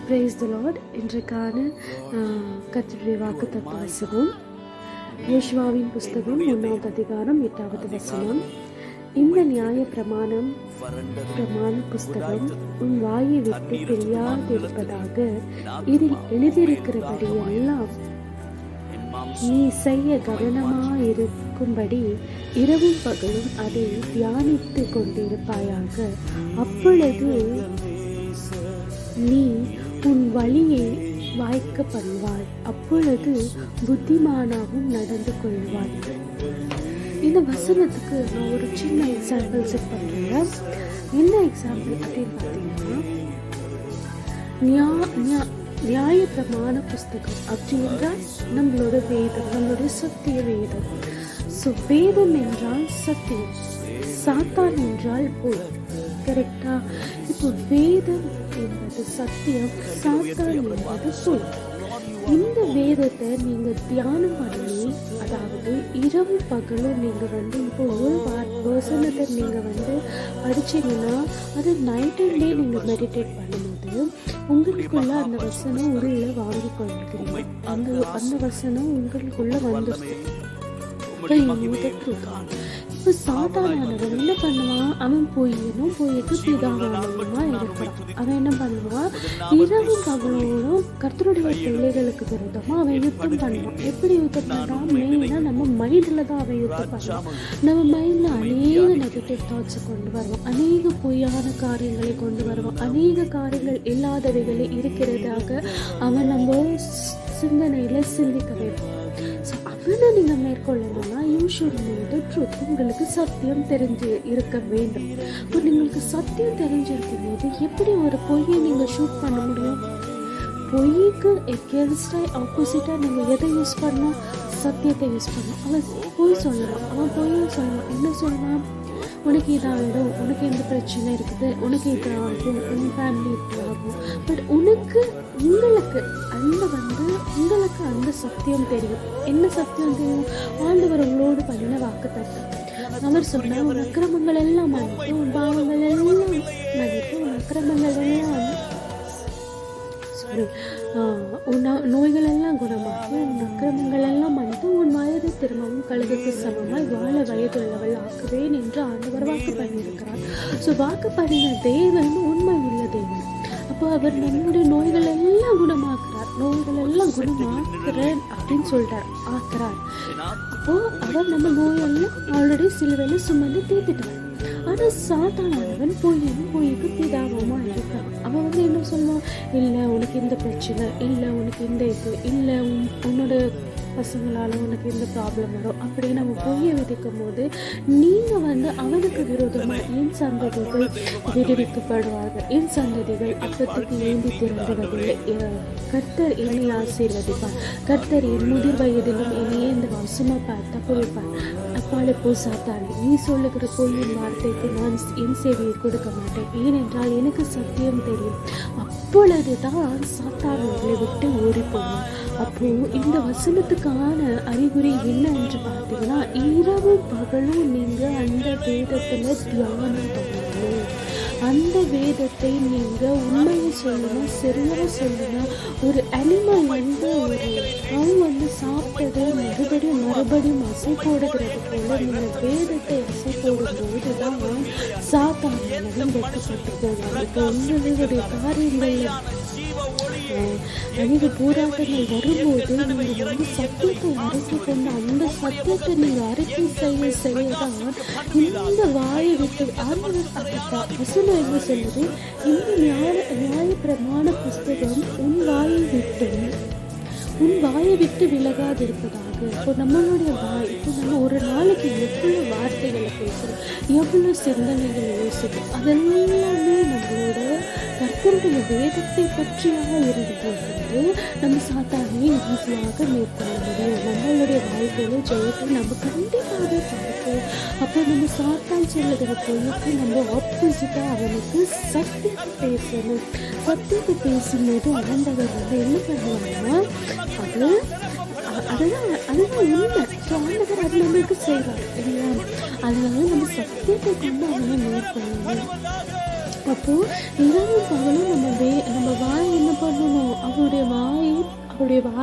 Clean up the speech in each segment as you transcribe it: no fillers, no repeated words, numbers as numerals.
Praise the Lord. இன்றைக்கான கர்த்தருடைய வாக்குத்தத்த வசனம் யோசுவாவின் புஸ்தகம் 1ஆம் அதிகாரம் 8வது வசனம். இந்த நியாய பிரமாண புஸ்தகம் உன் வாயை விட்டு பிரியாதிருப்பதாக, இதில் எழுதியிருக்கிறபடி எல்லாம் நீ செய்ய கவனமாயிருக்கும்படி இரவும் பகலும் அதை தியானித்து கொண்டிருப்பாயாக. அப்பொழுது நீ உன் வழியை வாய்க்க பண்ணுவாய், அப்பொழுது புத்திமானாகவும் நடந்து கொள்வாய். இந்த வசனத்துக்கு நான் ஒரு சின்ன எக்ஸாம்பிள் செட் பண்ணுறேன். என்ன எக்ஸாம்பிள் அப்படின்னு பார்த்தீங்கன்னா, நியாய பிரமாண புஸ்தகம் அப்படி என்றால் நம்மளோட வேதம், நம்மளுடைய சத்திய வேதம். ஸோ வேதம் என்றால் சத்தியம், சாத்தான் என்றால் பொய். கரெக்டா? இப்போ வேதம் என்பது சத்தியம், சாத்தான் என்பது பொய். இந்த வேதத்தை நீங்க தியானம் பண்ணி, அதாவது இரவு பகலும் நீங்க இப்போ ஒரு வசனத்தை நீங்க படிச்சீங்கன்னா, அது நைட் அண்ட் டே நீங்க மெடிடேட் பண்ணும்போது உங்களுக்குள்ள அந்த வசனம் உள்ள வாங்கி கொள்கிறீங்க. அந்த வசனம் உங்களுக்குள்ள வந்துருது. இப்போ சாதாரணவன் என்ன பண்ணுவான்? அவன் போயிட்டு பிதாவானவனுமா இருப்பான். அவன் என்ன பண்ணுவான்? இரவும் பகலோடும் கர்த்தருடைய பிள்ளைகளுக்கு விரோதமா அவன் யுத்தம் பண்ணுவான். எப்படி யுத்தம் பண்றான்? மெயினா நம்ம மைண்ட்ல தான் அவன் யுத்தம் பண்ணுவான். நம்ம மைண்ட்ல அநேக நெகட்டிவ் தாட்ஸ் கொண்டு வருவான், அநேக பொய்யான காரியங்களை கொண்டு வருவான், அநேக காரியங்கள் இல்லாதவைகளை இருக்கிறதாக அவன் நம்ம சிந்தனையில சிந்திக்க வைப்பான். ஸோ அவனை நீங்கள் மேற்கொள்ளணும்னா you should know the truth. உங்களுக்கு சத்தியம் தெரிஞ்சு இருக்க வேண்டும். இப்போ உங்களுக்கு சத்தியம் தெரிஞ்சிருக்கும் போது எப்படி ஒரு பொய்யை நீங்கள் ஷூட் பண்ண முடியும்? பொய்க்கு எகென்ஸ்டாக ஆப்போசிட்டாக நீங்கள் எதை யூஸ் பண்ணணும்? சத்தியத்தை யூஸ் பண்ணணும். அவன் பொய் சொல்லலாம், அவன் பொய்யும் சொல்லலாம். என்ன சொல்லலாம்? உனக்கு இதாகிடும், உனக்கு எந்த பிரச்சனை இருக்குது, உனக்கு இது ஆகும், உன் ஃபேமிலி இப்படி ஆகும். பட் உங்களுக்கு அந்த சத்தியம் தெரியும். என்ன சத்தியம் தெரியும்? ஆண்டவர் உங்களோடு பண்ணின வாக்குத்தத்தம். அவர் சொன்ன உன் அக்கிரமங்கள் எல்லாம் மன்னித்து, உன் பாவங்கள் எல்லாம் மன்னித்து, உன் அக்கிரமங்கள் எல்லாம் உன் நோய்கள் எல்லாம் குணமாகி, உன் அக்கிரமங்கள் எல்லாம் மன்னித்து, உன் வயது திரும்பவும் கழுகுக்கு சமமாய் வாழ வயதுள்ளவள் ஆக்குவேன் என்று ஆண்டவர் வாக்கு பண்ணியிருக்கிறார். ஸோ வாக்கு பண்ணின தேவன் உண்மை உள்ள தேவன். அப்போ அவர் நம்முடைய நோய்கள் எல்லாம் குணமாக்குறார். நோய்கள் எல்லாம் குணமாக்குறேன் அப்படின்னு சொல்றார், ஆக்குறார். அப்போ அவர் நம்ம நோயெல்லாம் ஆல்ரெடி சிலுவையில சுமந்து தீர்த்துட்டார். ஆனா சாத்தானவன் பொய்க்கு பிதாவமா இருக்கான். அவன் என்ன சொல்லுவான்? இல்லை உனக்கு இந்த பிரச்சனை, இல்லை உனக்கு இந்த இது, இல்லை உன்னோட பசங்களால உனக்கு எந்த ப்ராப்ளம் வரும் அப்படின்னு அவன் பொய்யை விதிக்கும் போது நீங்கள் அவனுக்கு விரோதமாக என் சந்ததிகள் விடுவிக்கப்படுவார்கள், என் சந்ததிகள் அப்பத்துக்கு ஏந்தி திறந்துவதில்லை, கர்த்தர் என்னை ஆசீர்வதிப்பார், கர்த்தர் என் முதிர் வயதிலும் என்னையே இந்த வாசமாக பார்த்து பொழிப்பார். அப்பாலே போ சாத்தானே, நீ சொல்லுகிற பொய்யின் வார்த்தைக்கு நான் என் சேவையை கொடுக்க மாட்டேன், ஏனென்றால் எனக்கு சத்தியம் தெரியும். அப்பொழுதுதான் சாத்தான் உங்களை விட்டு ஓடி போகும். அப்போ இந்த வசனத்துக்கான அறிகுறி என்ன என்று பார்த்தீங்கன்னா, இரவும் பகலும் நீங்க அந்த வேதத்துல தியானம் பண்ணணும். அந்த வேதத்தை நீங்க உண்மையை சொல்லணும், சரியாக சொல்லணும். ஒரு அனிமல் ஒரு அவங்க சாப்பிட்டது மறுபடியும் அசை போடுகிறது போல நீங்க வேதத்தை அசை போடும்போது தான் சாத்தானவன் வெட்டப்பட்டு போவாங்க. இப்போ உங்களுடைய காரியங்கள் அநேக போராட்டங்கள் வரும்போது நீங்கள் சத்தியத்தை அறிக்கை கொண்டு அந்த சத்தியத்தை நீங்கள் அறிக்கை செய்யதான் இந்த வாயை விட்டு வசனம் என்ன சொல்லுது? இந்த நியாய பிரமாண புஸ்தகம் உன் வாயை விட்டு விலகாதிருப்பதாக. இப்போ நம்மளுடைய வாய், இப்போ நம்ம ஒரு நாளைக்கு எவ்வளோ வார்த்தைகளை பேசுகிறோம், எவ்வளோ சிந்தனைகளை யோசிக்கிறோம், அதெல்லாமே நம்மளோட கர்த்தருடைய வேதத்தை பற்றியாக இருந்தது நம்ம சாத்தானே ஈஸியாக மேற்கொள்ள முடியும். நம்மளுடைய வாழ்க்கையில ஜெயத்தை நம்ம கண்டிப்பாக பார்ப்போம். அப்போ நம்ம சாத்தான் சொல்லுகிற பொய்க்கு நம்ம ஆப்போசிட்டாக அவனுக்கு சத்தியத்தை பேசணும். சத்தியத்தை பேசும்போது ஆண்டவர் என்ன பண்ணுவாங்கன்னா, அதுதான் உண்மை. ஸோ ஆண்டவர் அது நம்மளுக்கு செய்வார் இல்லையா? அதனால நம்ம சத்தியத்தை கொண்டு அவனை மேற்கொள்ளணும். அப்போது இரவும் பகலும் நம்ம வாய் என்ன பண்ணணும்?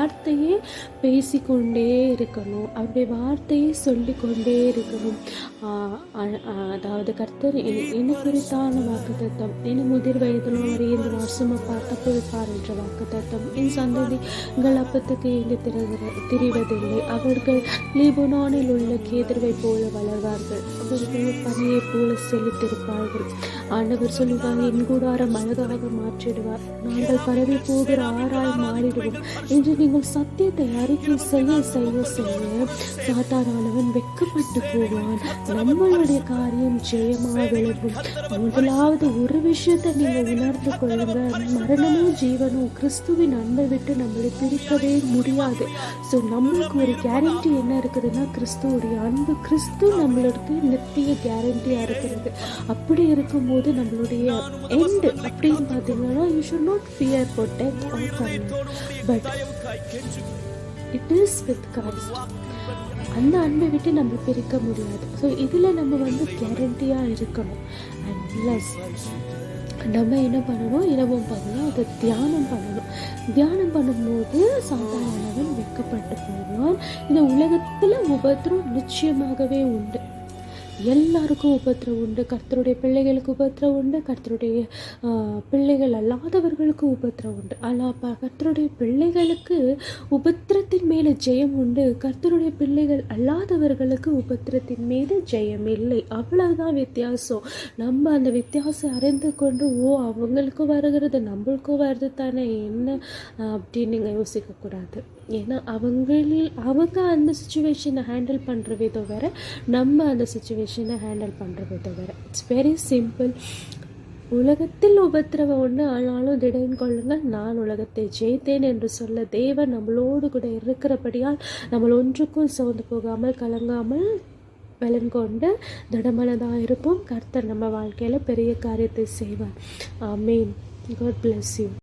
வார்த்தையே பேசிக்கொண்டே இருக்கணும், அவருடைய வார்த்தையை சொல்லிக்கொண்டே இருக்கணும். அதாவது கர்த்தர் என்ன குறித்தான வாக்குத்தத்தம், என்ன முதிர் வயதிலும் வரை இந்த வருஷம் தப்புவிப்பார் என்ற வாக்குத்தத்தம். என் சந்ததிகள் அப்பத்துக்கு இங்கு திரிவதில்லை, அவர்கள் லீபனானில் உள்ள கேதுருவை போல வளர்வார்கள், அவர்கள் பனியை போல செலுத்திருப்பார்கள். ஆண்டவர் சொல்லுவார், என் கூடாரம் அழகாக மாற்றிடுவார், நாங்கள் பரவி போகிற ஆறாய் மாறிடுவோம் என்று நீங்கள் சத்தியத்தை அறிக்கை செய்ய செய்ய செய்ய சாத்தானானவன் வெட்கப்பட்டு போவான். நம்மளுடைய காரியம் ஜெயமாக விளங்கும். முதலாவது ஒரு விஷயத்தை நீங்க உணர்ந்து கொள்ளுங்க, மரணமும் ஜீவனும் கிறிஸ்துவின் அன்பை விட்டு நம்மளை பிரிக்கவே முடியாது. ஸோ நம்மளுக்கு ஒரு கேரண்டி என்ன இருக்குதுன்னா, கிறிஸ்துவோடைய அன்பு, கிறிஸ்து நம்மளுக்கு நித்திய கேரண்டியா இருக்கிறது. அப்படி இருக்கும்போது நம்மளுடைய எண்டு அப்படின்னு பார்த்தீங்கன்னா, you should not fear for death or final, but it is with Christ. அந்த அன்பை விட்டு நம்ம பிரிக்க முடியாது. ஸோ இதில் நம்ம கேரண்டியாக இருக்கணும். அண்ட் ப்ளஸ் நம்ம என்ன பண்ணணும், இரவும் பகலும் அதை தியானம் பண்ணணும். தியானம் பண்ணும்போது சாத்தானானவன் வெட்கப்பட்டு போவான். இந்த உலகத்தில் உபத்திரம் நிச்சயமாகவே உண்டு, எல்லாருக்கும் உபத்திரம் உண்டு. கர்த்தருடைய பிள்ளைகளுக்கு உபத்திரம் உண்டு, கர்த்தருடைய பிள்ளைகள் அல்லாதவர்களுக்கு உபத்திரம் உண்டு. ஆனால் கர்த்தருடைய பிள்ளைகளுக்கு உபத்திரத்தின் மேலே ஜெயம் உண்டு, கர்த்தருடைய பிள்ளைகள் அல்லாதவர்களுக்கு உபத்திரத்தின் மீது ஜெயம் இல்லை. அவ்வளவுதான் வித்தியாசம். நம்ம அந்த வித்தியாசம் அறிந்து கொண்டு, அவங்களுக்கும் வருகிறது நம்மளுக்கும் வருது தானே என்ன அப்படின்னு நீங்கள் யோசிக்கக்கூடாது. ஏன்னா அவங்க அந்த சுச்சுவேஷனை ஹேண்டில் பண்ணுற விதம் வேறு, நம்ம அந்த சுச்சுவேஷனை ஹேண்டில் பண்ணுற விதம் வேறு. It's very simple. உலகத்தில் உபத்திரவம் ஒன்று, ஆனாலும் திடன் கொள்ளுங்கள், நான் உலகத்தை ஜெயித்தேன் என்று சொல்ல தேவன் நம்மளோடு கூட இருக்கிறபடியால் நம்ம ஒன்றுக்கும் சோர்ந்து போகாமல் கலங்காமல் பலன் கொண்டு திடமனதாக இருப்போம். கர்த்தர் நம்ம வாழ்க்கையில் பெரிய காரியத்தை செய்வார். ஆமேன். God bless you.